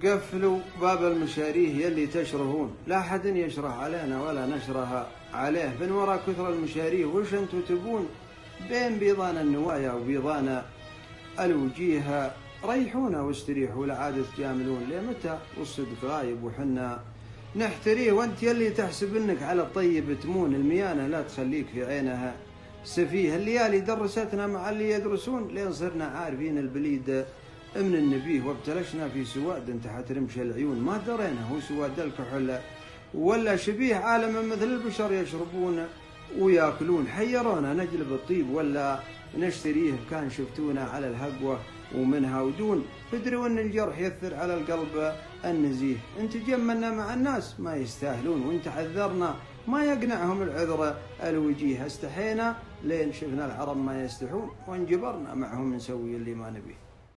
قفلوا باب المشاريه يلي تشرهون، لا حد يشرح علينا ولا نشرها عليه، من وراء كثر المشاريه وش انتو تبون؟ بين بيضان النوايا وبيضان الوجيه ريحونا واستريحوا، لعادة تجاملون لمتى والصدق غايب وحنا نحتريه، وانت يلي تحسب انك على الطيب تمون، الميانة لا تخليك في عينها سفيه، الليالي درستنا مع اللي يدرسون لين صرنا عارفين البليد من النبيه، وابتلشنا في سواد تحت رمش العيون، ما درينا هو سواد الكحل ولا شبيه، عالم مثل البشر يشربون وياكلون، حيرونا نجلب الطيب ولا نشتريه، كان شفتونا على الهقوة ومنها ودون، فدروا ان الجرح يثر على القلب النزيه، انت جملنا مع الناس ما يستاهلون، وانت عذرنا ما يقنعهم العذر الوجيه، استحينا لين شفنا العرب ما يستحون، وانجبرنا معهم نسوي اللي ما نبيه.